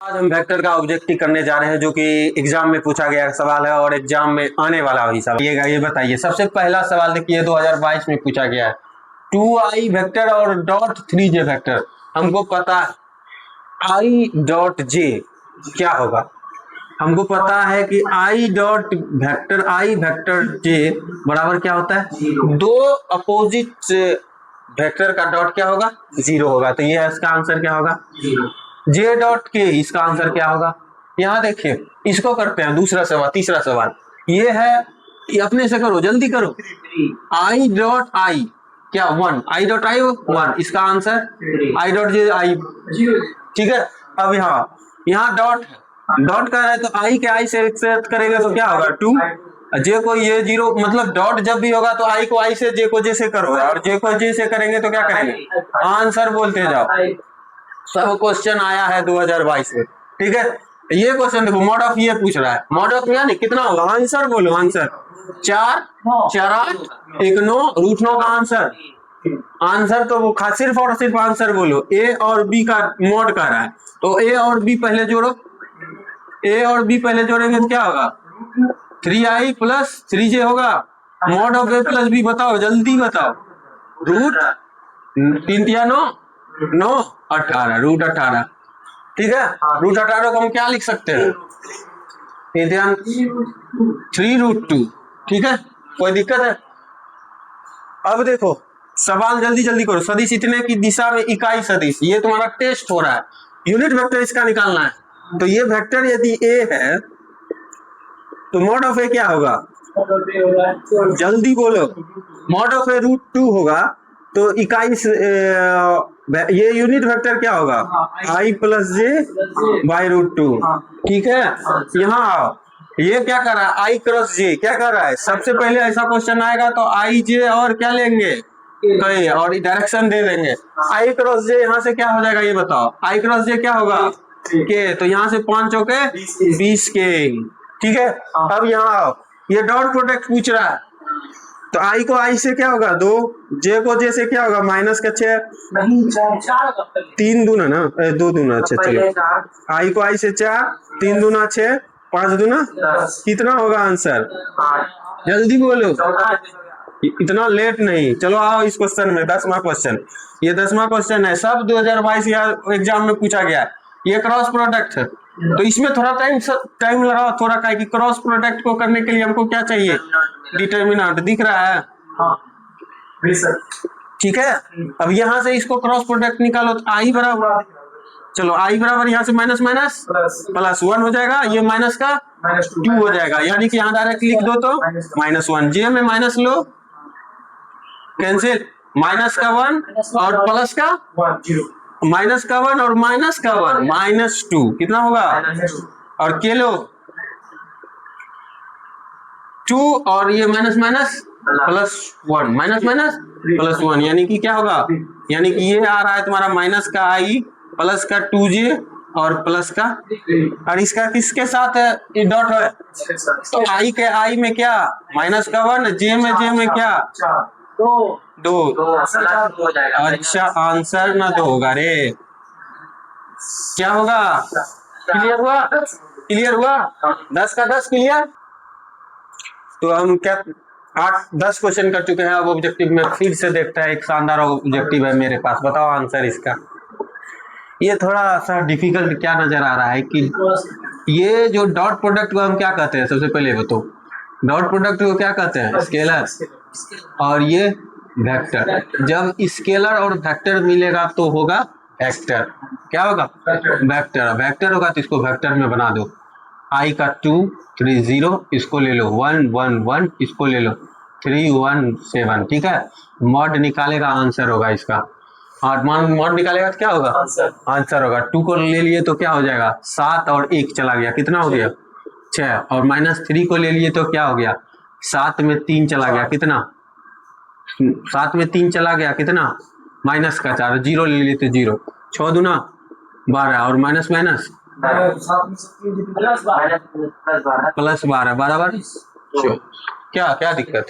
आज हम वेक्टर का ऑब्जेक्टिव करने जा रहे हैं जो कि एग्जाम में पूछा गया सवाल है और एग्जाम में आने वाला भी सवाल। ये बताइए, सबसे पहला सवाल देखिए 2022 में पूछा गया है। 2i वेक्टर और डॉट 3j वेक्टर। हमको पता है i डॉट j क्या होगा। हमको पता है कि i dot vector i vector j बराबर क्या होता है, दो अपोजिट वेक्टर का डॉट क्या होगा, 0 होगा। तो ये इसका आंसर क्या होगा, जे डॉट के। इसका आंसर क्या होगा, यहाँ देखिए इसको करते हैं दूसरा सवाल, तीसरा सवाल ये है, ये अपने से करो, जल्दी करो। आई डॉट आई क्या 1, आई डॉट आई 1, इसका आंसर आई डॉट जे आई, ठीक है। अब यहाँ डॉट डॉट कर रहा है तो आई के आई से करेगा तो क्या होगा 2, जे को ये 0, मतलब डॉट जब भी होगा तो आई को आई से, जे को जे से करो, और जे को जे से करेंगे तो क्या करेंगे, आंसर बोलते जाओ। सब क्वेश्चन आया है 2022 में, ठीक है। ये क्वेश्चन देखो, मॉड ऑफ ये पूछ रहा है, मॉड ऑफ यानी कितना होगा, आंसर बोलो, आंसर 4 4 8 1 9 √9 का आंसर। आंसर तो वो सिर्फ और सिर्फ आंसर बोलो। ए और बी का मॉड कर रहा है तो ए और बी पहले जोड़ो, ए और बी पहले जोड़ेंगे तो क्या होगा, 3i प्लस 3j होगा। Mod of A plus B बताओ, जल्दी बताओ। रूट 3 3 9 9 18, √18, ठीक है। √18 को हम क्या लिख सकते हैं, 3√2, ठीक है। कोई दिक्कत है। अब देखो सवाल जल्दी जल्दी करो। सदिश इतने की दिशा में इकाई सदिश, ये तुम्हारा टेस्ट हो रहा है, यूनिट वेक्टर इसका निकालना है। तो ये वेक्टर यदि ए है तो मॉड ऑफ ए क्या होगा, जल्दी बोलो। मॉड ऑफ ए √2 होगा तो इकाई ये यूनिट वेक्टर क्या होगा, i प्लस जे बाई √2, ठीक है। यहाँ आओ, ये क्या कर रहा है, i क्रॉस जे क्या कर रहा है। सबसे पहले ऐसा क्वेश्चन आएगा तो i j और क्या लेंगे, कहीं और डायरेक्शन दे देंगे। i क्रॉस जे यहाँ से क्या हो जाएगा, ये बताओ। i क्रॉस जे क्या होगा के, तो यहाँ से 5 चौके 20 के, ठीक है। अब यहाँ आओ, ये डॉट प्रोडक्ट पूछ रहा है तो आई को आई से क्या होगा 2, जे को जे से क्या होगा माइनस का 6, 3 दूना ना 2 दूना, अच्छा चलो। आई को आई से 4, 3 दूना 6, 5 दूना कितना होगा आंसर, जल्दी बोलो, इतना लेट नहीं। चलो आओ इस क्वेश्चन में, 10वां क्वेश्चन। ये 10वां क्वेश्चन है, सब 2022 एग्जाम में पूछा गया है। ये क्रॉस प्रोडक्ट है तो इसमें थोड़ा टाइम लगाओ, थोड़ा का कि क्रॉस प्रोडक्ट को करने के लिए हमको क्या चाहिए, डिटर्मिनेंट दिख रहा है, ठीक है। अब यहाँ से इसको क्रॉस प्रोडक्ट निकालो तो आई बराबर, चलो आई बराबर यहाँ से माइनस माइनस प्लस 1 हो जाएगा, ये माइनस का 2 हो जाएगा, यानी कि यहाँ डायरेक्ट लिख दो तो -1, जे में माइनस लो कैंसिल, माइनस का 1 और प्लस का माइनस का 1 और माइनस का 1 -2 कितना होगा, और के लो 2 और ये minus minus plus 1, minus minus plus 1, यानी कि क्या होगा, यानी कि ये आ रहा है तुम्हारा माइनस का i प्लस का 2j और प्लस का, और इसका किसके साथ है, ये डॉट है तो i के i में क्या माइनस का 1, j में क्या 2, अच्छा आंसर ना 2 होगा रे, क्या होगा, क्लियर हुआ, क्लियर हुआ, 10 का 10 क्लियर। तो हम क्या 8-10 क्वेश्चन कर चुके हैं, अब ऑब्जेक्टिव में फिर से देखते हैं, एक शानदार ऑब्जेक्टिव है मेरे पास, बताओ आंसर इसका। ये थोड़ा सा डिफिकल्ट क्या नजर आ रहा है कि ये जो डॉट प्रोडक्ट को हम क्या कहते हैं, सबसे पहले बताओ, डॉट प्रोडक्ट को क्या कहते हैं, स्केलर, और ये वेक्टर। जब स्केलर और वेक्टर मिलेगा तो होगा वेक्टर, क्या होगा वेक्टर, वेक्टर होगा तो इसको वेक्टर में बना दो, i का 2 3 0, इसको ले लो 1 1 1, इसको ले लो 3 1 7, ठीक है। मॉड निकालेगा आंसर होगा इसका, और मॉड निकालेगा तो क्या होगा आंसर होगा। 2 को ले लिए तो क्या हो जाएगा 7 और 1 चला गया, कितना हो गया 6, और -3 को ले लिए तो क्या हो गया 7 में 3 चला गया, कितना 7 में 3 चला गया, कितना माइनस का 4, 0 ले लिए तो 0, 6 दूना 12 और माइनस माइनस प्लस 12 बराबर, क्या क्या दिक्कत,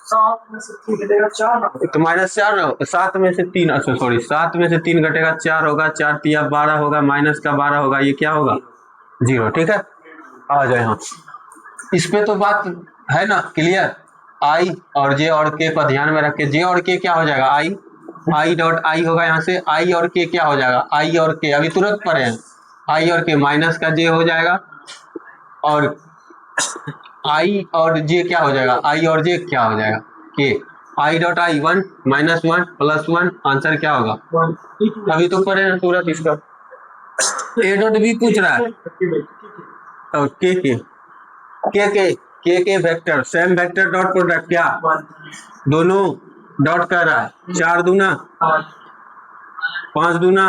7 में से 3 घटेगा 4 तो -4 ना, 7 में से 3, अच्छा सॉरी 7 में से 3 घटेगा 4 होगा, 4 तिया 12 होगा, माइनस का 12 होगा, ये क्या होगा 0। ठीक है, आ जाए। हाँ, इस पे तो बात है ना क्लियर। आई और जे और के को ध्यान में रख के, जे और के क्या हो जाएगा, आई डॉट आई होगा, यहाँ से आई और के क्या हो जाएगा, आई और के अभी तुरंत पढ़े हैं, आई और के माइनस का जे हो जाएगा, और आई और जे क्या हो जाएगा, आई और जे क्या हो जाएगा के, आई डॉट आई 1 -1 +1, आंसर क्या होगा, अभी तो पढ़े हैं तुरंत इसका। ए डॉट बी पूछ रहा है, और के vector same vector dot product क्या, दोनों डॉट कर रहा है, 4 दूना 5 दूना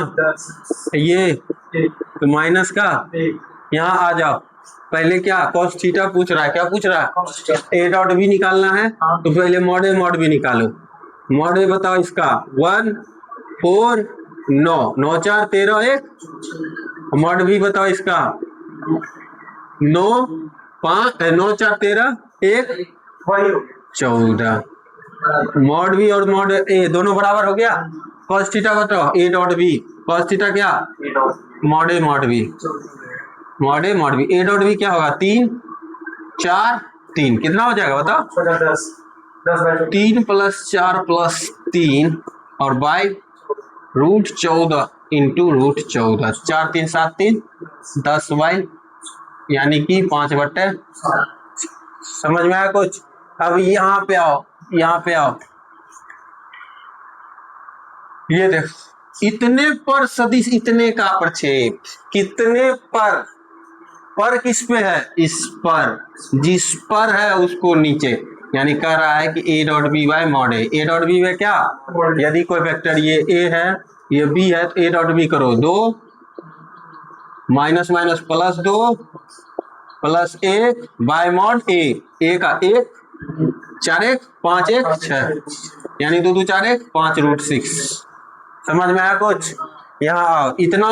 ये, तो माइनस का यहाँ आ जाओ, पहले क्या cos थीटा पूछ रहा है, क्या पूछ रहा है, ए डॉट बी निकालना है, तो पहले मॉड बी निकालो। मॉड बी बताओ इसका 1 4 9 9 4 13 1, मॉड बी बताओ इसका 9 5 9 4 13 1 14। मॉड बी और मॉड ए दोनों बराबर हो गया। cos थीटा बताओ, A dot B cos theta क्या, mod B A dot B क्या होगा, 3 4 3, कितना हो जाएगा बताओ, 3 + 4 + 3 और बाय √14 इंटू √14, 4 3 7 3 10 बाई, यानी कि 5/, समझ में आया कुछ। अब यहाँ पे आओ, ये देख, इतने पर सदिश इतने का प्रक्षेप, कितने पर किस पे है, इस पर, जिस पर है उसको नीचे, यानी कह रहा है कि A dot B by mod A dot B में क्या, यदि कोई वेक्टर ये ए है ये बी है, तो ए डॉट बी करो 2 माइनस +2 +1 बाय मॉड ए का 1 4 1 5 1 6, यानी 2 2 4 1 5 √6। समझ में आया कुछ। यहाँ आओ, इतना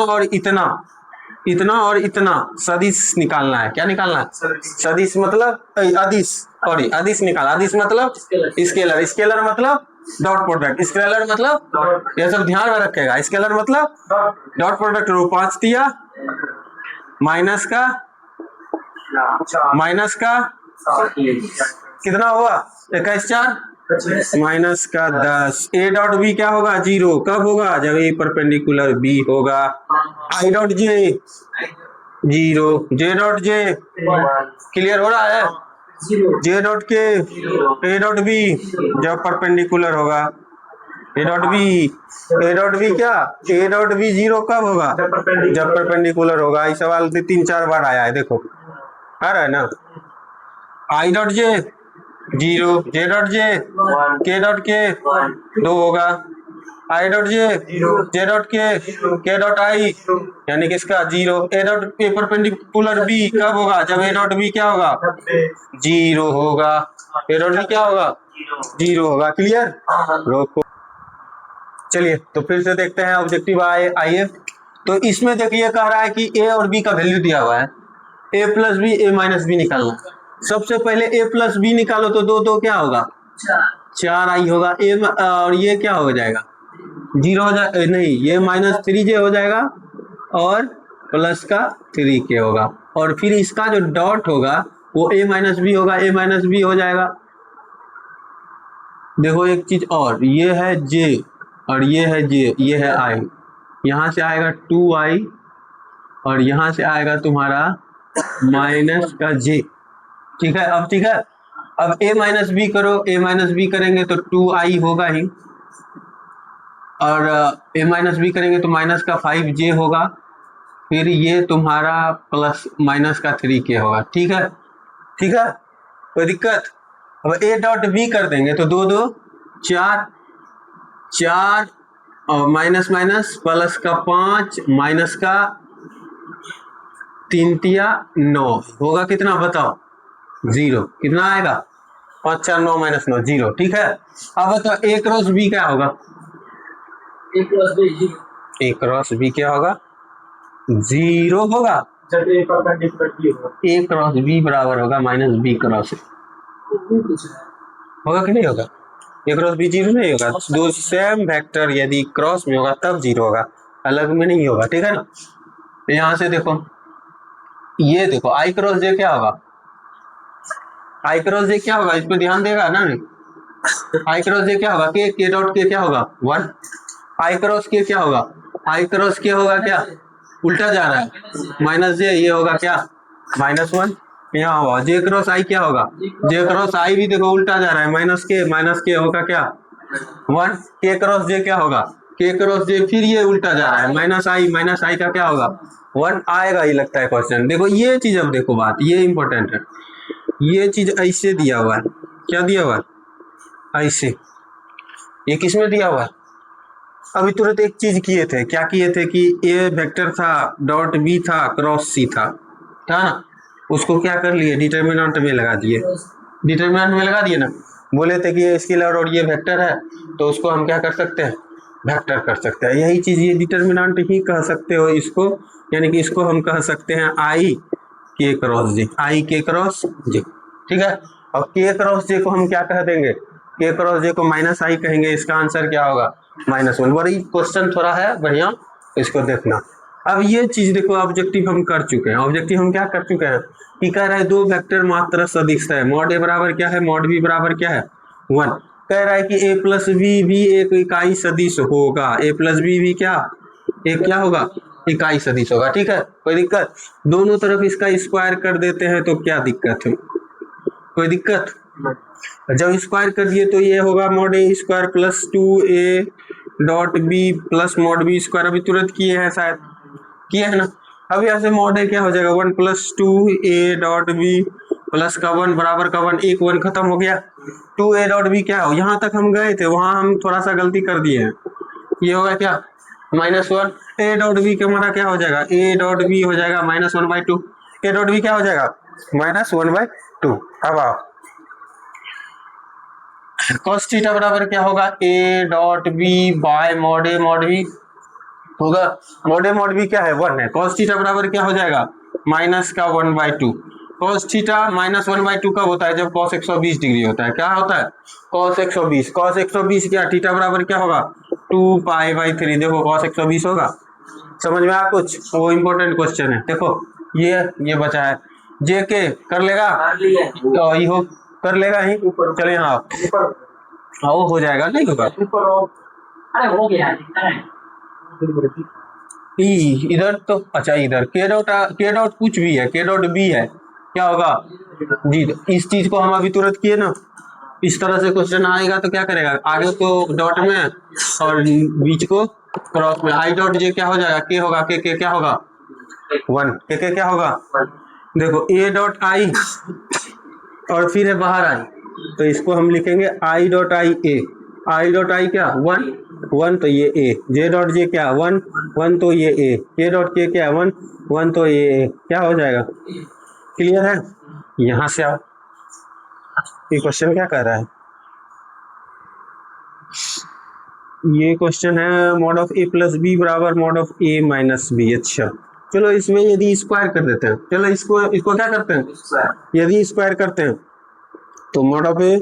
और इतना सदिश निकालना है, क्या निकालना है, सदिश मतलब अदिश, सॉरी अदिश निकाल, अदिश मतलब स्केलर मतलब डॉट प्रोडक्ट, स्केलर मतलब ये सब ध्यान में रखेगा, स्केलर मतलब डॉट प्रोडक्ट, 5 दिया माइनस का कितना हुआ 21 4 माइनस का 10, ए डॉट बी क्या होगा 0, कब होगा, जब ए परपेंडिकुलर बी होगा, I dot J 0, J dot J clear हो रहा है, जे डॉट के ए डॉट बी जब परपेंडिकुलर होगा, ए डॉट बी क्या, ए डॉट बी 0 कब होगा, जब परपेंडिकुलर होगा। इस सवाल 3-4 बार आया है, देखो आ रहा है ना, I dot J 0, J dot J के डॉट के 2 होगा, आई डॉट जे डॉट के डॉट आई यानी कि इसका 0, ए डॉट पे परपेंडिकुलर बी कब होगा, जब ए डॉट बी क्या होगा 0 होगा, ए डॉट बी क्या होगा 0 होगा। क्लियर, रोको, चलिए तो फिर से देखते हैं ऑब्जेक्टिव आइए। तो इसमें देखिए कह रहा है कि ए और बी का वैल्यू दिया हुआ है, ए प्लस बी ए माइनस बी निकालना। सबसे पहले ए प्लस बी निकालो तो 2 क्या होगा 4 आई होगा, ए और ये क्या हो जाएगा 0 हो जाए, नहीं ये -3j हो जाएगा और प्लस का 3k होगा, और फिर इसका जो डॉट होगा वो a माइनस बी होगा, a माइनस बी हो जाएगा। देखो एक चीज और, ये है j और ये है j, ये है i, यहाँ से आएगा 2i और यहाँ से आएगा तुम्हारा माइनस का j। ठीक है, अब ठीक है, अब a माइनस बी करो, a माइनस बी करेंगे तो 2i होगा ही, और a माइनस बी करेंगे तो माइनस का 5j होगा, फिर ये तुम्हारा प्लस माइनस का 3k होगा। ठीक है, कोई दिक्कत। अब a डॉट बी कर देंगे तो 2 2 4 और माइनस प्लस का 5 माइनस का 3 तिया 9 होगा, कितना बताओ 0, कितना आएगा 5 4 9 -9 0। ठीक है, अब बताओ a क्रॉस b क्या होगा, a क्रॉस b क्या होगा 0 होगा, जब a परपेंडिकुलर b होगा, a क्रॉस b बराबर होगा -b क्रॉस। होगा कि नहीं होगा? ए क्रॉस बी जीरो नहीं होगा, दो सेम वेक्टर यदि क्रॉस में होगा तब जीरो होगा, अलग में नहीं होगा, ठीक है ना। तो यहाँ से देखो, ये देखो आई क्रॉस जे क्या होगा, आई क्रॉस जे क्या होगा, इस पर ध्यान देगा ना। आई क्रॉस जे क्या होगा, के डॉट के क्या होगा 1, आई क्रॉस के क्या होगा, आई क्रॉस के होगा क्या, उल्टा जा रहा है माइनस जे, ये होगा क्या -1, यहाँ होगा जे क्रॉस आई क्या होगा, जे क्रॉस आई भी देखो उल्टा जा रहा है, माइनस के होगा क्या 1, के क्रॉस जे क्या होगा, के क्रॉस जे फिर ये उल्टा जा रहा है, माइनस आई का क्या होगा 1 आएगा ही लगता है क्वेश्चन। देखो ये चीज, अब देखो बात ये इंपॉर्टेंट है, ये चीज ऐसे दिया हुआ है, क्या दिया हुआ है ऐसे, ये किसमें दिया हुआ है, अभी तुरंत एक चीज किए थे, क्या किए थे कि ए वेक्टर था, डॉट बी था, क्रॉस सी था ना, उसको क्या कर लिए डिटर्मिनेंट में लगा दिए, डिटर्मिनेंट में लगा दिए ना, बोले थे कि ये स्केलर और ये वेक्टर है तो उसको हम क्या कर सकते हैं, वेक्टर कर सकते हैं, यही चीज ये डिटर्मिनेंट ही कह सकते हो इसको, यानी कि इसको हम कह सकते हैं आई के क्रॉस जे, आई के क्रॉस जे, ठीक है। और के क्रॉस जे को हम क्या कह देंगे, के क्रॉस जे को माइनस आई कहेंगे, इसका आंसर क्या होगा -1। बड़ी क्वेश्चन थोड़ा है बढ़िया, इसको देखना। अब ये चीज देखो, ऑब्जेक्टिव हम कर चुके हैं, ऑब्जेक्टिव हम क्या कर चुके हैं कि कह रहा है दो वेक्टर मात्र सदिश है, मॉड ए बराबर क्या है, मॉड बी बराबर क्या है 1, कह रहा है कि a प्लस बी भी एक इकाई सदिश होगा, a प्लस बी भी क्या एक क्या होगा इकाई सदिश होगा, ठीक है। कोई दिक्कत, दोनों तरफ इसका स्क्वायर कर देते हैं तो क्या दिक्कत है, कोई दिक्कत, जब स्क्वायर कर दिए तो ये होगा mod A square plus 2a dot B plus mod B square, अभी तुरंत किए हैं शायद, किए है ना। अब यहाँ से मॉड ए क्या हो जाएगा 1 plus 2a dot B plus का 1 बराबर का 1, एक 1 खत्म हो गया, 2a डॉट बी क्या हो, यहाँ तक हम गए थे वहां हम थोड़ा सा गलती कर दिए हैं, ये होगा क्या -1, a डॉट बी का हमारा क्या हो जाएगा, a डॉट बी हो जाएगा -1/2, a डॉट बी क्या हो जाएगा -1/2। अब आओ cos थीटा बराबर क्या होगा, a dot B by mod A mod B होगा, मॉड ए मॉड बी क्या है 1 है, cos थीटा बराबर क्या हो जाएगा -1/2, cos थीटा -1/2 कब होता है, जब cos 120 डिग्री होता है, क्या होता है cos 120 क्या, थीटा बराबर क्या होगा 2π/3, देखो cos 120 होगा, समझ में आया कुछ, वो इंपॉर्टेंट क्वेश्चन है। देखो ये बचा है, जे के कर लेगा तो ये हो कर लेगा ही, चले हाँ वो हो जाएगा, नहीं होगा अरे हो गया है। इधर तो अच्छा, इधर के डॉट कुछ भी है, के डॉट बी है, क्या होगा जी, इस चीज को हम अभी तुरंत किए ना, इस तरह से क्वेश्चन आएगा तो क्या करेगा, आगे को डॉट में और बीच को क्रॉस में, आई डॉट जे क्या हो जाएगा, के होगा, के क्या होगा 1, के क्या होगा, देखो ए डॉट आई और फिर है बाहर आई, तो इसको हम लिखेंगे I dot I A, I dot I क्या 1 तो ये ए, जे डॉट जे क्या 1 तो ये ए, के डॉट के क्या 1 तो ये ए, क्या हो जाएगा, क्लियर है। यहां से आओ, ये क्वेश्चन क्या कर रहा है, ये क्वेश्चन है mod of A plus B बराबर mod of A minus B. अच्छा चलो इसमें यदि स्क्वायर कर देते हैं, चलो इसको क्या करते हैं, यदि स्क्वायर करते हैं तो mod of A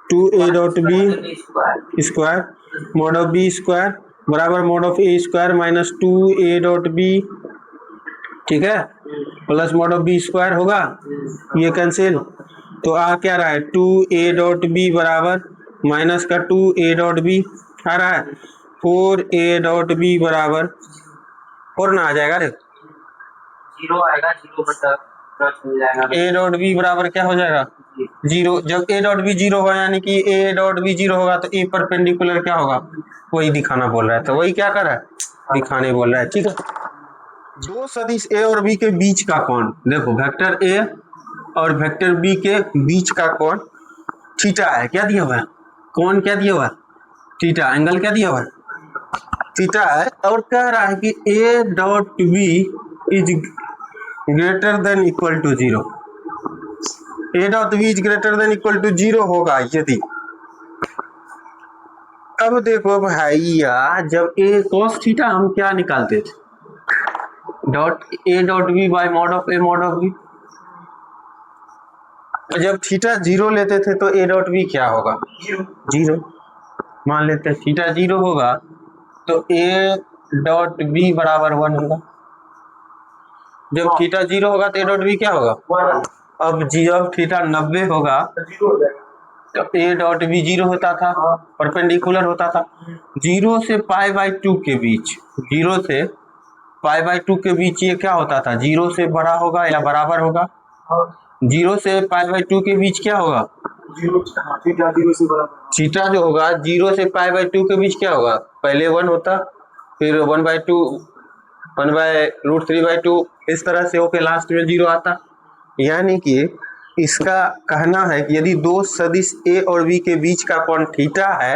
2a dot B square mod of B square बराबर mod of A square minus 2a dot B, ठीक है, plus mod of B square होगा, ये कैंसिल, तो आ क्या रहा है 2a डॉट बी बराबर माइनस का 2a डॉट बी आ रहा है, 4a डॉट बी बराबर 4 ना आ जाएगा रे, जीरो आएगा, जीरो बटा मिल जाएगा, a डॉट बी बराबर क्या हो जाएगा 0, जब a डॉट बी 0 होगा यानी कि a डॉट बी 0 होगा तो a परपेंडिकुलर क्या होगा, वही दिखाना बोल रहा है, तो वही क्या कर रहा है दिखाने बोल रहा है, ठीक है। दो सदिश a और b के बीच का कोण, देखो वेक्टर a और वेक्टर b के बीच का कोण थीटा है, क्या दिया हुआ है कोण, क्या दिया हुआ है थीटा, एंगल क्या दिया हुआ है थीटा है, और कह रहा है कि a dot b is greater than equal to 0, a dot b is greater than equal to 0 होगा यदि, अब देखो भैया जब a cos थीटा हम क्या निकालते थे, dot a dot b bye mod of a mod of b, जब थीटा 0 लेते थे तो ए डॉट बी क्या होगा? जीरो। मान लेते हैं थीटा 0 होगा तो ए डॉट बी बराबर 1 होगा। जब थीटा 0 होगा तो ए डॉट बी क्या होगा? अब जब थीटा 90 होगा तो ए डॉट बी 0 होता था, परपेंडिकुलर होता था। 0 से π/2 के बीच, 0 से π/2 के बीच ये क्या होता था? 0 से बड़ा होगा या बराबर होगा? 0 से π/2 के बीच क्या होगा? थीटा जो होगा 0 से π/2 के बीच क्या होगा? पहले 1 होता, फिर 1/2, 1/√3/2, इस तरह से होके लास्ट में 0 आता। यानी कि इसका कहना है कि यदि दो सदिश ए और बी के बीच का कोण थीटा है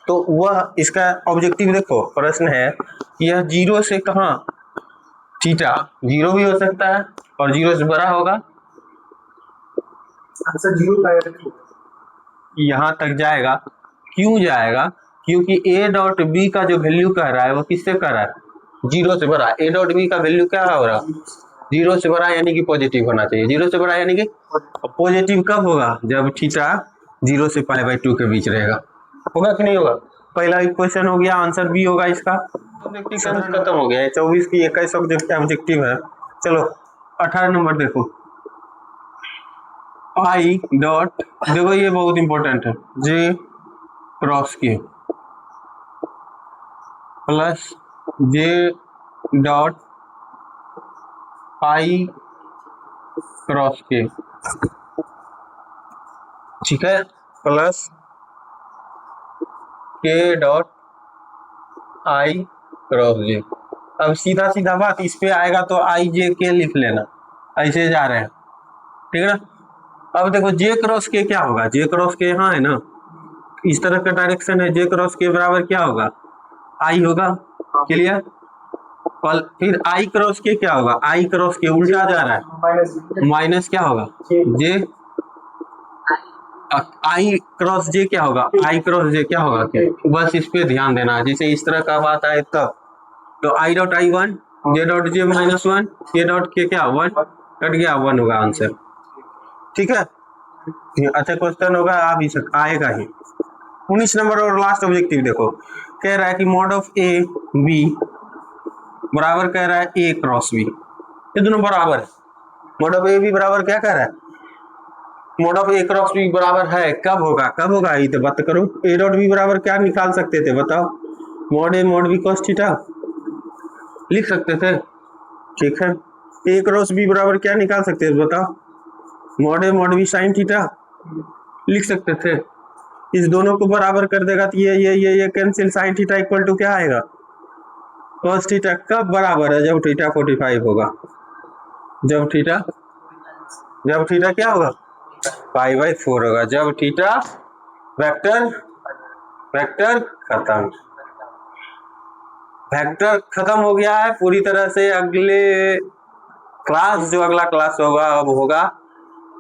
तो वह, इसका ऑब्जेक्टिव देखो, प्रश्न है कि यह 0 से कहाँ, थीटा 0 भी हो सकता है और 0 से बड़ा होगा, आंसर 0 यहाँ तक जाएगा। क्यों जाएगा? क्योंकि ए डॉट बी का जो वैल्यू कह रहा है वो किससे कह रहा है? 0 से बड़ा। ए डॉट बी का वैल्यू क्या हो रहा है? 0 से बड़ा, यानी कि पॉजिटिव होना चाहिए। 0 से बड़ा यानी कि पॉजिटिव कब होगा? जब थीटा 0 से π/2 के बीच रहेगा। होगा कि नहीं होगा? पहला इक्वेशन हो गया, आंसर बी होगा इसका। ऑब्जेक्टिव खत्म हो गया है। 24 की 21 ऑब्जेक्टिव है। चलो 18 नंबर देखो। आई डॉट, देखो ये बहुत इंपॉर्टेंट है, जे क्रॉस के plus J dot I cross के, ठीक है, प्लस के डॉट आई क्रॉस जे। अब सीधा सीधा बात इस पे आएगा तो आई जे के लिख लेना, ऐसे जा रहे हैं, ठीक है ना। अब देखो जे क्रॉस के क्या होगा? जे क्रॉस के यहाँ है ना, इस तरह का डायरेक्शन है, जे क्रॉस के बराबर क्या होगा? आई होगा, क्लियर। और फिर आई क्रॉस के क्या होगा? आई क्रॉस के उल्टा जा रहा है, माइनस क्या होगा? जे। आई क्रॉस जे क्या होगा? आई क्रॉस जे क्या होगा? बस इस पे ध्यान देना है। जैसे इस तरह का बात आए तब तो I dot I 1, J dot J -1, के डॉट के क्या 1, कट गया 1 होगा आंसर, ठीक है। अच्छा क्वेश्चन होगा, आ भी आएगा ही। 19 नंबर और लास्ट ऑब्जेक्टिव देखो, कह रहा है कि मॉड ऑफ ए बी बराबर कह रहा है ए क्रॉस बी, ये दोनों बराबर है। मॉड ऑफ ए बी बराबर क्या कह रहा है? Mod of A cross B बराबर है, कब होगा? कब होगा ये तो बात करो। ए डॉट बी बराबर क्या निकाल सकते थे बताओ? Mod A mod B cos theta लिख सकते थे, ठीक है। ए क्रॉस बी बराबर क्या निकाल सकते थे बताओ? Mod A mod B sine theta लिख सकते थे। इस दोनों को बराबर कर देगा तो ये cancel, sine theta equal to क्या आएगा? Cos theta. कब बराबर है? जब थीटा 45 होगा। जब थीटा क्या होगा? π/4 होगा। जब थीटा वेक्टर खत्म, वेक्टर खत्म हो गया है पूरी तरह से। अगले क्लास, जो अगला क्लास होगा अब होगा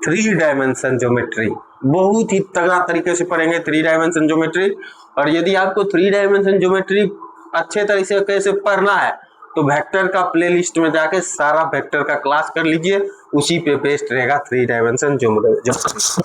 3 डायमेंशन ज्योमेट्री। बहुत ही तगड़ा तरीके से पढ़ेंगे 3 डायमेंशन ज्योमेट्री। और यदि आपको 3 डायमेंशन ज्योमेट्री अच्छे तरीके से पढ़ना है तो वेक्टर का प्लेलिस्ट में जाके सारा वेक्टर का क्लास कर लीजिए, उसी पे बेस्ड रहेगा 3 डायमेंशन ज्योमेट्री।